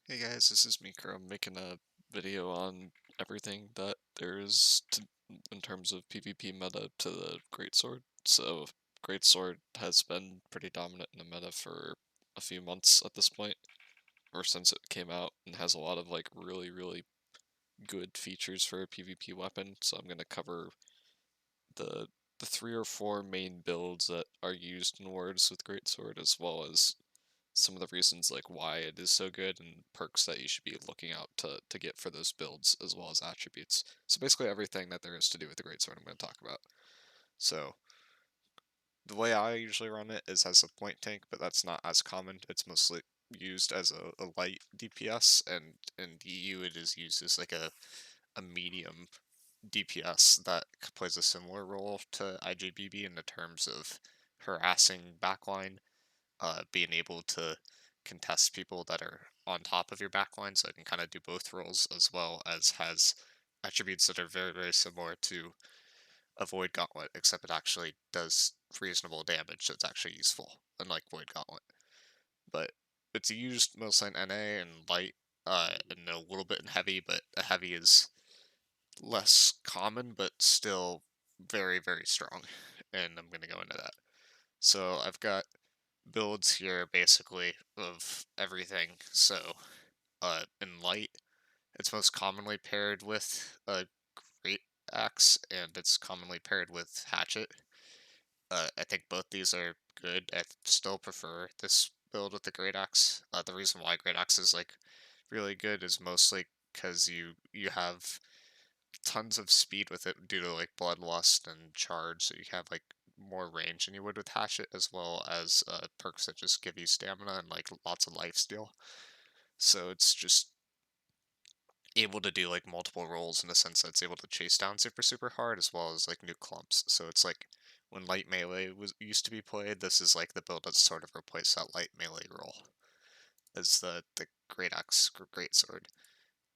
Hey guys, this is Mika. I'm making a video on everything that there is in terms of PvP meta to the Greatsword. So, Greatsword has been pretty dominant in the meta for a few months at this point, or since it came out, and has a lot of like really good features for a PvP weapon. So I'm gonna cover the the 3 or 4 main builds that are used in wards with Greatsword, as well as some of the reasons like why it is so good and perks that you should be looking out to get for those builds as well as attributes. So basically everything that there is to do with the greatsword I'm going to talk about. So the way I usually run it is as a point tank, but that's not as common. It's mostly used as a light DPS, and in EU it is used as like a medium DPS that plays a similar role to IJBB in the terms of harassing backline, being able to contest people that are on top of your backline, so it can kind of do both roles, as well as has attributes that are very similar to Avoid Gauntlet, except it actually does reasonable damage, so it's actually useful, unlike Void Gauntlet. But it's used mostly in NA and light, and a little bit in heavy, but a heavy is less common, but still very strong, and I'm going to go into that. So I've got builds here basically of everything. So in light, it's most commonly paired with a great axe, and it's commonly paired with hatchet. I think both these are good. I still prefer this build with the great axe. The reason why great axe is like really good is mostly because you have tons of speed with it due to like bloodlust and charge, so you have like more range than you would with hatchet, as well as perks that just give you stamina and like lots of life steal. So it's just able to do like multiple roles in the sense that it's able to chase down super hard, as well as like new clumps. So it's like when light melee was used to be played, this is like the build that sort of replaced that light melee role as the great axe great sword.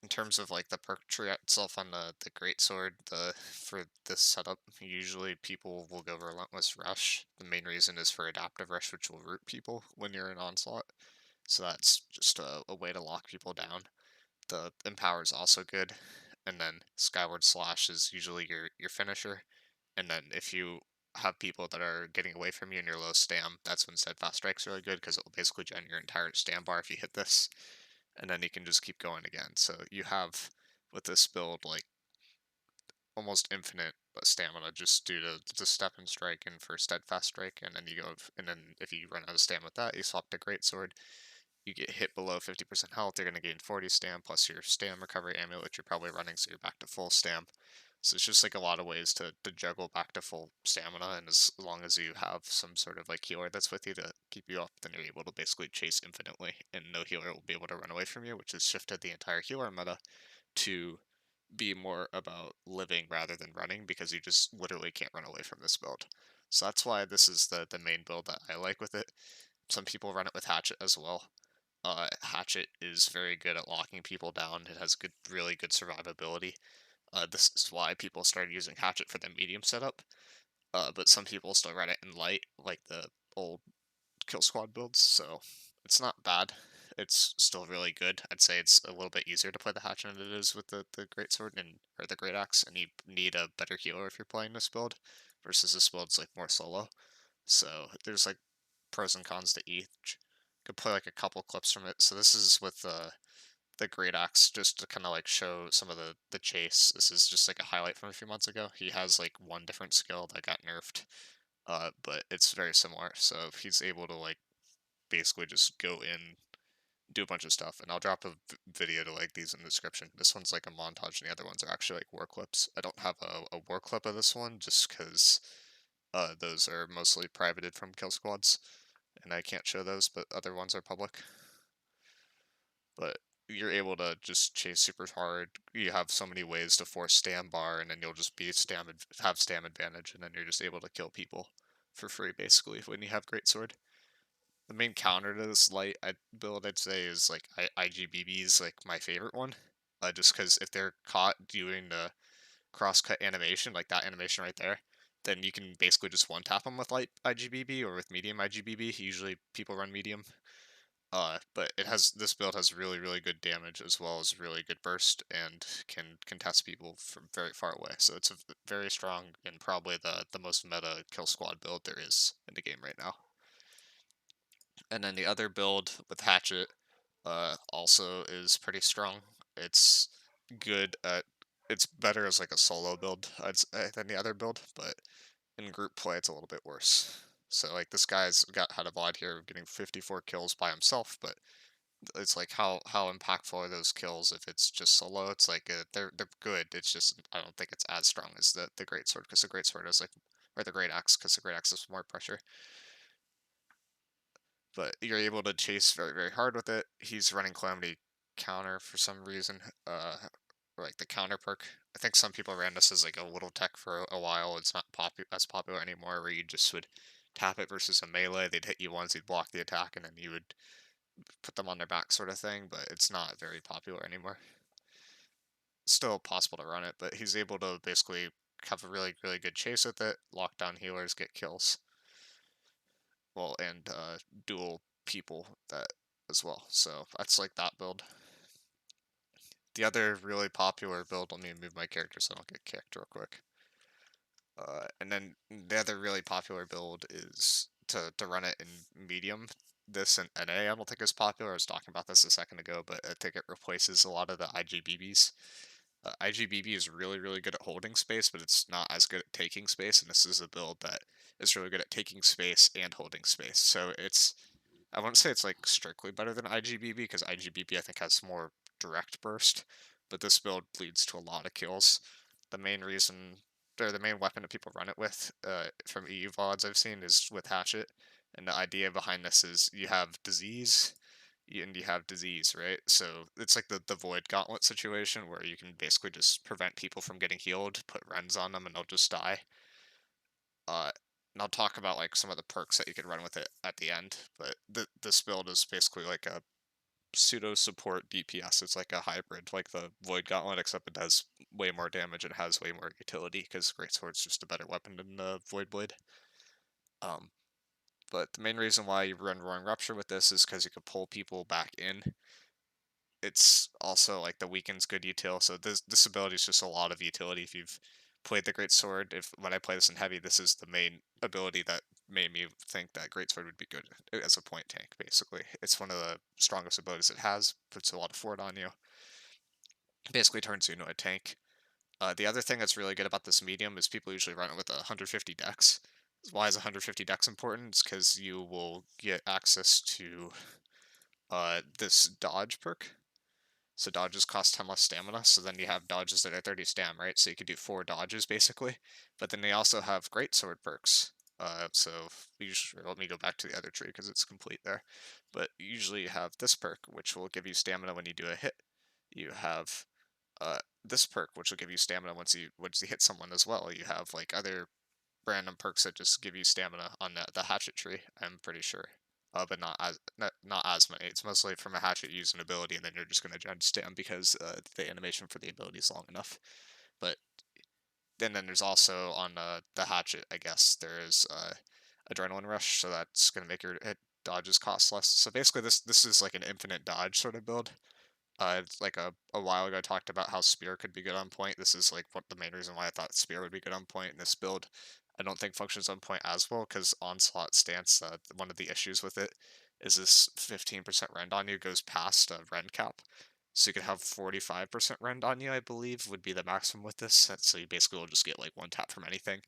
In terms of like the perk tree itself on the greatsword, the for this setup, usually people will go relentless rush. The main reason is for adaptive rush, which will root people when you're in onslaught. So that's just a way to lock people down. The empower is also good, and then skyward slash is usually your finisher. And then if you have people that are getting away from you and you're low stam, that's when steadfast strike's really good because it will basically gen your entire stam bar if you hit this, and then you can just keep going again. So you have with this build like almost infinite stamina just due to the step and strike and for steadfast strike, and then you go and then if you run out of stam with that, you swap to great sword. You get hit below 50% health, you're going to gain 40 stam plus your stam recovery amulet, which you're probably running, so you're back to full stam. So it's just like a lot of ways to juggle back to full stamina, and as long as you have some sort of like healer that's with you to keep you up, then you're able to basically chase infinitely, and no healer will be able to run away from you, which has shifted the entire healer meta to be more about living rather than running, because you just literally can't run away from this build. So that's why this is the main build that I like with it. Some people run it with Hatchet as well. Hatchet is very good at locking people down. It has really good survivability. This is why people started using Hatchet for the medium setup. But some people still run it in light, like the old Kill Squad builds. So it's not bad. It's still really good. I'd say it's a little bit easier to play the Hatchet than it is with the Great Sword and or the Great Axe, and you need a better healer if you're playing this build, versus this build's like more solo. So there's like pros and cons to each. Could play like a couple clips from it. So this is with the Great Axe, just to kind of like show some of the chase. This is just like a highlight from a few months ago. He has like one different skill that got nerfed, but it's very similar. So he's able to like basically just go in, do a bunch of stuff, and I'll drop a video to like these in the description. This one's like a montage, and the other ones are actually like war clips. I don't have a war clip of this one just because those are mostly privated from kill squads, and I can't show those, but other ones are public. But you're able to just chase super hard. You have so many ways to force stam bar, and then you'll just be have stam advantage, and then you're just able to kill people for free basically when you have great sword. The main counter to this light build, I'd say, is like IGBB is like my favorite one. Just because if they're caught doing the cross-cut animation, like that animation right there, then you can basically just one-tap them with light IGBB or with medium IGBB. Usually people run medium. But this build has really, really good damage as well as really good burst and can contest people from very far away. So it's a very strong and probably the most meta kill squad build there is in the game right now. And then the other build with Hatchet also is pretty strong. It's good at it's better as like a solo build than the other build, but in group play it's a little bit worse. So like this guy's had a VOD here of getting 54 kills by himself, but it's like how impactful are those kills if it's just solo? It's like they're good. It's just I don't think it's as strong as the great sword because the great sword is like or the great axe because the great axe is more pressure. But you're able to chase very very hard with it. He's running calamity counter for some reason. Or like the counter perk. I think some people ran this as like a little tech for a while. It's not as popular anymore. Where you just would tap it versus a melee. They'd hit you once, you'd block the attack, and then you would put them on their back sort of thing, but it's not very popular anymore. It's still possible to run it, but he's able to basically have a really, really good chase with it, lock down healers, get kills, well, and duel people that as well. So that's like that build. The other really popular build, let me move my character so I don't get kicked real quick. And then the other really popular build is to run it in medium. This and NA I don't think is popular. I was talking about this a second ago, but I think it replaces a lot of the IGBBs. IGBB is really, really good at holding space, but it's not as good at taking space, and this is a build that is really good at taking space and holding space. So I wouldn't say it's like strictly better than IGBB, because IGBB I think has more direct burst, but this build leads to a lot of kills. The main reason, or the main weapon that people run it with, from EU VODs I've seen, is with Hatchet, and the idea behind this is you have disease, and you have disease, right? So it's like the void gauntlet situation where you can basically just prevent people from getting healed, put rends on them, and they'll just die. Uh, and I'll talk about like some of the perks that you can run with it at the end. But this build is basically like a pseudo support DPS. It's like a hybrid, like the void gauntlet, except it does way more damage and has way more utility because greatsword's just a better weapon than the void blade. Um, but the main reason why you run roaring rupture with this is because you can pull people back in. It's also like the weaken's good util, so this ability is just a lot of utility. If you've played the great sword, if when I play this in heavy, this is the main ability that made me think that great sword would be good as a point tank. Basically, it's one of the strongest abilities it has. Puts a lot of fort on you. Basically, turns you into a tank. The other thing that's really good about this medium is people usually run it with 150 dex. Why is 150 dex important? It's because you will get access to this dodge perk. So dodges cost 10 less stamina, so then you have dodges that are 30 stam, right? So you could do 4 dodges, basically. But then they also have great sword perks. So usually, let me go back to the other tree because it's complete there. But usually you have this perk, which will give you stamina when you do a hit. You have this perk, which will give you stamina once you hit someone as well. You have like other random perks that just give you stamina on the hatchet tree, I'm pretty sure. But not as many. It's mostly from a hatchet use an ability, and then you're just gonna judge stam because the animation for the ability is long enough. But then there's also on the hatchet, I guess there is adrenaline rush, so that's gonna make your hit dodges cost less. So basically, this is like an infinite dodge sort of build. It's like a while ago I talked about how Spear could be good on point. This is like what the main reason why I thought Spear would be good on point in this build. I don't think functions on point as well because Onslaught stance, one of the issues with it is this 15% rend on you goes past a rend cap. So you could have 45% rend on you, I believe, would be the maximum with this. So you basically will just get like one tap from anything.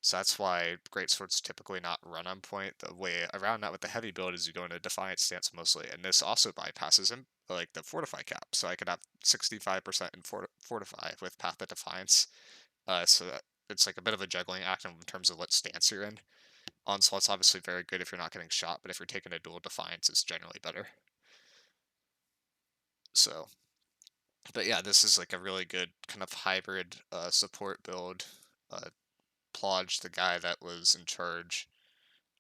So that's why Greatsword's typically not run on point. The way around that with the heavy build is you go into Defiant stance mostly, and this also bypasses him, like the Fortify cap. So I could have 65% in Fortify with Path of Defiance. So that it's like a bit of a juggling act in terms of what stance you're in. Onslaught's obviously very good if you're not getting shot, but if you're taking a dual Defiance, it's generally better. So, but yeah, this is like a really good kind of hybrid support build. Uh, Plodge, the guy that was in charge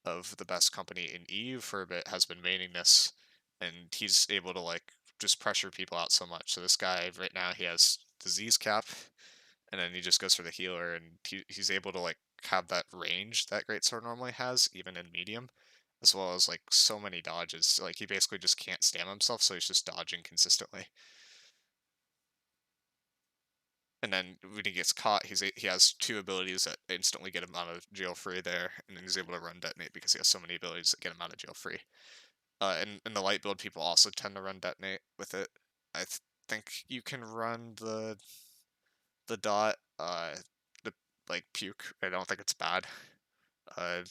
of the best company in EU for a bit, has been maining this, and he's able to like just pressure people out so much. So this guy right now he has disease cap, and then he just goes for the healer, and he's able to like have that range that Greatsword normally has, even in medium. as well as like so many dodges. Like he basically just can't stam himself, so he's just dodging consistently. And then when he gets caught, he has two abilities that instantly get him out of jail free there, and then he's able to run detonate because he has so many abilities that get him out of jail free. And in the light build, people also tend to run detonate with it. I think you can run the dot, the like puke. I don't think it's bad. Uh,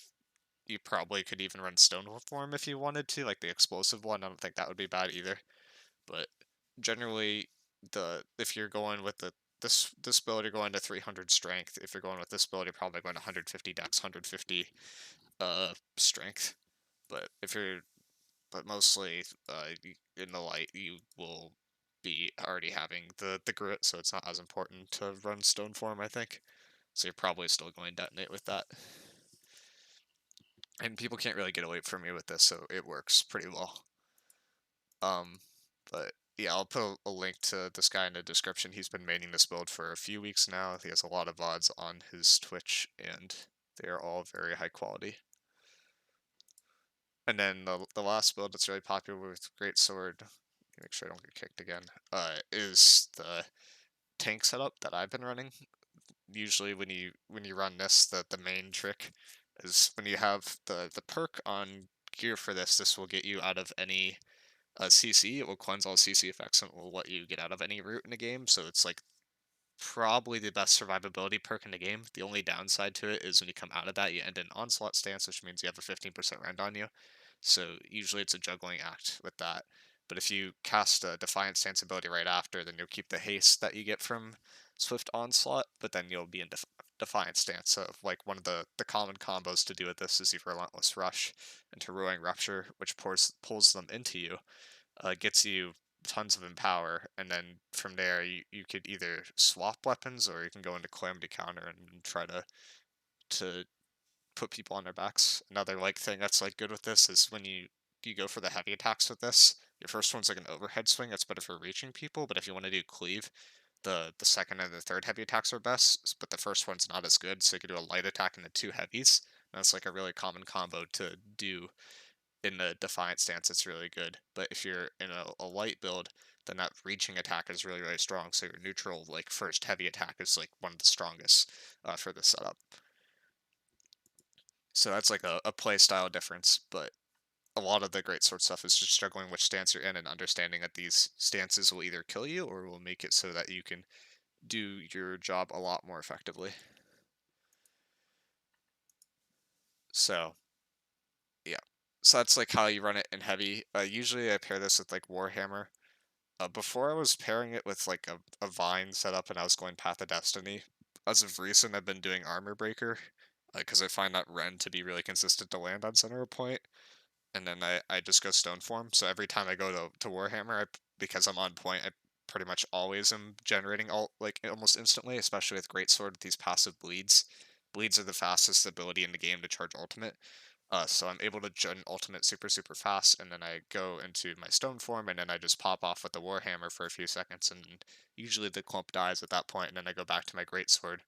you probably could even run stone form if you wanted to, like the explosive one. I don't think that would be bad either. But generally, the if you're going with this build, you're going to 300 strength. If you're going with this build, you're probably going to 150 dex, 150 strength. But if you're but mostly in the light, you will be already having the grit, so it's not as important to run stone form, I think. So you're probably still going detonate with that. And people can't really get away from me with this, so it works pretty well. Um, but yeah, I'll put a link to this guy in the description. He's been maining this build for a few weeks now. He has a lot of VODs on his Twitch, and they are all very high quality. And then the last build that's really popular with Greatsword, make sure I don't get kicked again, is the tank setup that I've been running. Usually when you run this, the main trick is when you have the perk on gear for this will get you out of any CC. It will cleanse all CC effects and it will let you get out of any route in the game. So it's like probably the best survivability perk in the game. The only downside to it is when you come out of that, you end in onslaught stance, which means you have a 15% rend on you. So usually it's a juggling act with that. But if you cast a defiant stance ability right after, then you'll keep the haste that you get from swift onslaught, but then you'll be in defiant stance. So like one of the common combos to do with this is you relentless rush into ruining rupture, which pulls them into you, gets you tons of empower, and then from there you could either swap weapons or you can go into calamity counter and try to put people on their backs. Another like thing that's like good with this is when you go for the heavy attacks with this. Your first one's like an overhead swing. That's better for reaching people. But if you want to do cleave, the second and the third heavy attacks are best. But the first one's not as good. So you could do a light attack and the two heavies. And that's like a really common combo to do in the defiant stance. It's really good. But if you're in a light build, then that reaching attack is really really strong. So your neutral like first heavy attack is like one of the strongest for the setup. So that's like a play style difference, but a lot of the great sword stuff is just juggling which stance you're in and understanding that these stances will either kill you or will make it so that you can do your job a lot more effectively. So yeah, so that's like how you run it in heavy. Usually I pair this with like Warhammer. Before I was pairing it with like a vine setup and I was going Path of Destiny. As of recent, I've been doing Armor Breaker because I find that rend to be really consistent to land on center of point. And then I just go stone form. So every time I go to Warhammer, because I'm on point, I pretty much always am generating alt like almost instantly, especially with Greatsword with these passive bleeds. Bleeds are the fastest ability in the game to charge ultimate. So I'm able to gen ultimate super super fast, and then I go into my stone form, and then I just pop off with the Warhammer for a few seconds, and usually the clump dies at that point, and then I go back to my Greatsword.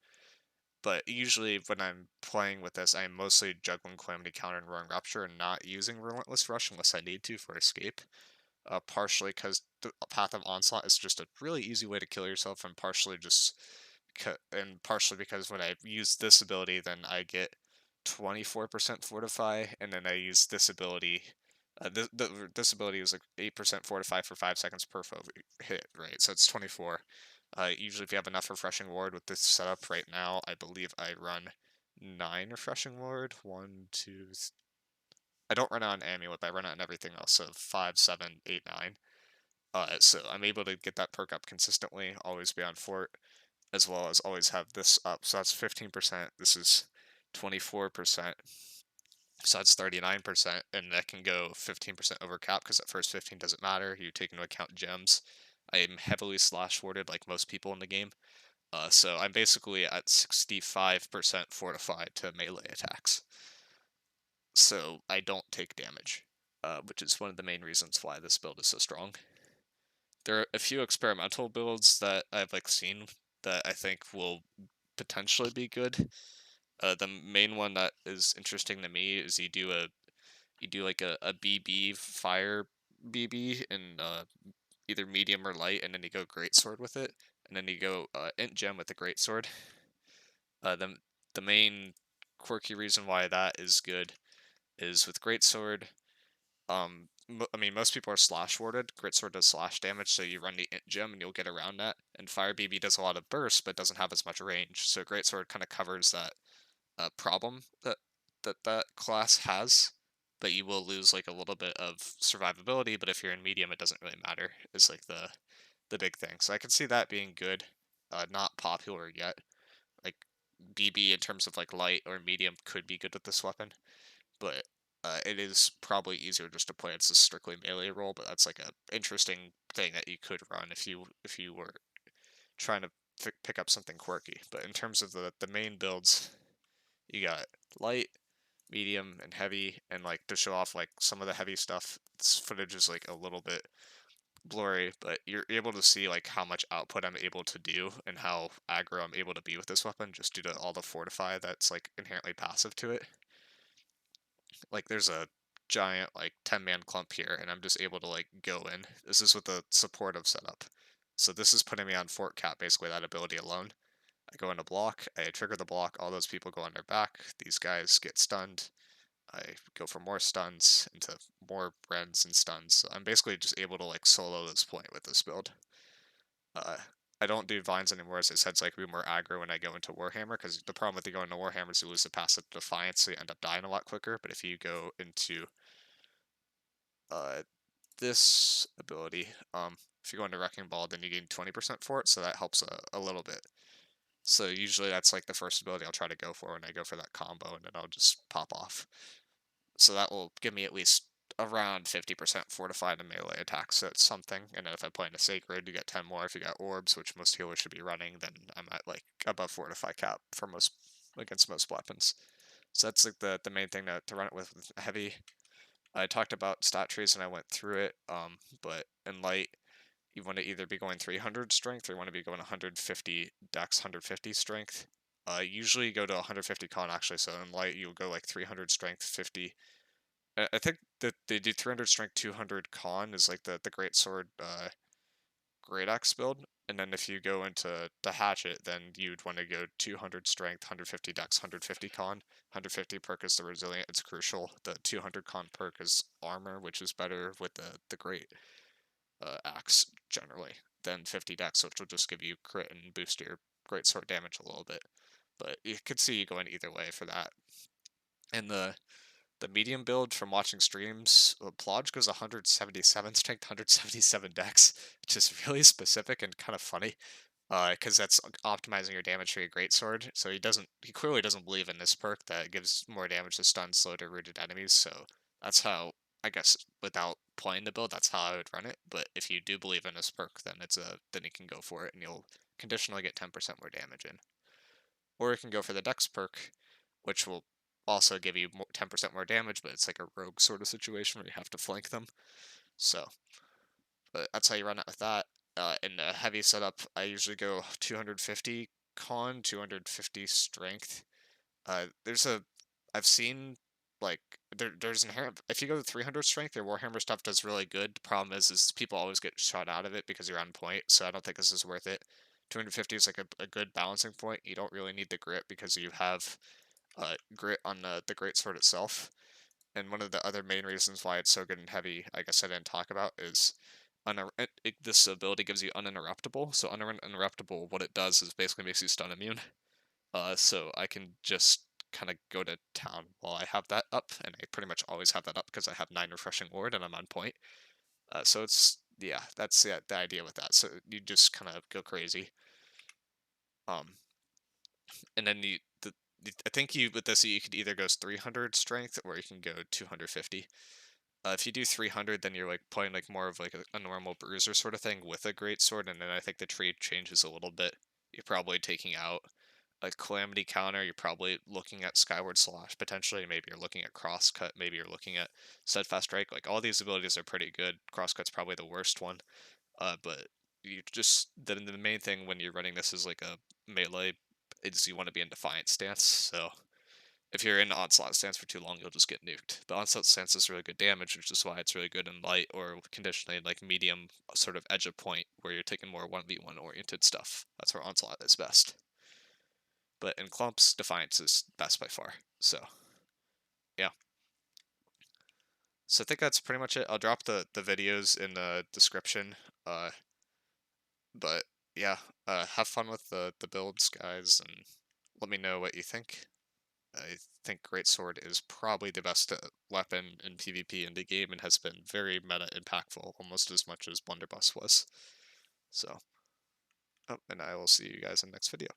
But usually when I'm playing with this, I'm mostly juggling Calamity Counter and Roaring Rupture and not using Relentless Rush unless I need to for escape. Partially because the Path of Onslaught is just a really easy way to kill yourself, and partially because when I use this ability, then I get 24% Fortify, and then I use this ability. This ability is like 8% Fortify for 5 seconds per hit, right? So it's 24. Usually, if you have enough Refreshing Ward with this setup right now, I believe I run 9 Refreshing Ward. One, two. I don't run it on Amulet, but I run it on everything else. So 5, 7, 8, 9. So I'm able to get that perk up consistently, always be on fort, as well as always have this up. So that's 15%. This is 24%. So that's 39%, and that can go 15% over cap because at first 15 doesn't matter. You take into account gems. I am heavily slash warded like most people in the game. So I'm basically at 65% fortified to melee attacks. So I don't take damage, which is one of the main reasons why this build is so strong. There are a few experimental builds that I've like seen that I think will potentially be good. The main one that is interesting to me is you do like a BB fire BB in either medium or light, and then you go greatsword with it, and then you go int gem with the greatsword. The main quirky reason why that is good is with greatsword. I mean, most people are slash warded. Greatsword does slash damage, so you run the int gem and you'll get around that. And fire BB does a lot of burst, but doesn't have as much range. So greatsword kind of covers that problem that class has. But you will lose like a little bit of survivability. But if you're in medium, it doesn't really matter. Is like the big thing. So I can see that being good. Not popular yet. Like BB in terms of like light or medium could be good with this weapon, but it is probably easier just to play it's a strictly melee role. But that's like a interesting thing that you could run if you were trying to pick up something quirky. But in terms of the main builds, you got light, medium, and heavy, and like to show off like some of the heavy stuff. This footage is like a little bit blurry, but you're able to see like how much output I'm able to do and how aggro I'm able to be with this weapon just due to all the fortify that's like inherently passive to it. Like there's a giant like 10-man clump here, and I'm just able to like go in. This is with the supportive setup. So this is putting me on fort cap, basically that ability alone. I go into block, I trigger the block, all those people go on their back, these guys get stunned, I go for more stuns into more rends and stuns. So I'm basically just able to like solo this point with this build. Uh, I don't do vines anymore, as I said, so I can be more aggro when I go into Warhammer, because the problem with you going into Warhammer is you lose the passive Defiance, so you end up dying a lot quicker. But if you go into uh, this ability, if you go into Wrecking Ball, then you gain 20% for it, so that helps a little bit. So usually that's like the first ability I'll try to go for when I go for that combo, and then I'll just pop off. So that will give me at least around 50% fortified in melee attacks, so it's something. And then if I play in a sacred, you get 10 more. If you got orbs, which most healers should be running, then I'm at like above fortify cap for most against most weapons. So that's like the main thing to run it with heavy. I talked about stat trees and I went through it, but in light, you want to either be going 300 strength or you want to be going 150 dex, 150 strength. Usually you go to 150 con actually, so in light you'll go like 300 strength, 50. I think that they do 300 strength, 200 con is like the great sword great axe build. And then if you go into the hatchet, then you'd want to go 200 strength, 150 dex, 150 con. 150 perk is the resilient, it's crucial. The 200 con perk is armor, which is better with the great axe generally than 50 dex, which will just give you crit and boost your great sword damage a little bit. But you could see you going either way for that. And the medium build from watching streams, Plodge goes 177 strength, 177 dex, which is really specific and kind of funny. Because that's optimizing your damage for your greatsword. So he clearly doesn't believe in this perk that gives more damage to stun, slow to rooted enemies. So that's how, I guess, without playing the build, that's how I would run it. But if you do believe in this perk, then then you can go for it, and you'll conditionally get 10% more damage in. Or you can go for the dex perk, which will also give you 10% more damage, but it's like a rogue sort of situation where you have to flank them. So, but that's how you run it with that. In a heavy setup, I usually go 250 con, 250 strength. There's a, I've seen like there's inherent. If you go to 300 strength, your Warhammer stuff does really good. The problem is people always get shot out of it because you're on point. So I don't think this is worth it. 250 is like a good balancing point. You don't really need the grit because you have grit on the greatsword itself. And one of the other main reasons why it's so good and heavy, I guess I didn't talk about, is this ability gives you uninterruptible. So uninterruptible, what it does is basically makes you stun immune. So I can just kind of go to town while I have that up, and I pretty much always have that up because I have 9 refreshing ward and I'm on point. So it's yeah, that's the idea with that. So you just kind of go crazy. Um, and then I think you with this you could either go 300 strength or you can go 250. If you do 300, then you're like playing like more of like a normal bruiser sort of thing with a great sword, and then I think the tree changes a little bit. You're probably taking out a calamity counter. You're probably looking at skyward slash potentially. Maybe you're looking at crosscut. Maybe you're looking at steadfast strike. Like all these abilities are pretty good. Crosscut's probably the worst one. But you just the main thing when you're running this is like a melee is you want to be in defiant stance. So if you're in onslaught stance for too long, you'll just get nuked. The onslaught stance is really good damage, which is why it's really good in light or conditionally like medium sort of edge of point where you're taking more 1v1 oriented stuff. That's where onslaught is best. But in clumps, defiance is best by far. So yeah. So I think that's pretty much it. I'll drop the videos in the description. But yeah, have fun with the builds, guys, and let me know what you think. I think Greatsword is probably the best weapon in PvP in the game and has been very meta impactful, almost as much as Blunderbuss was. So, oh, and I will see you guys in the next video.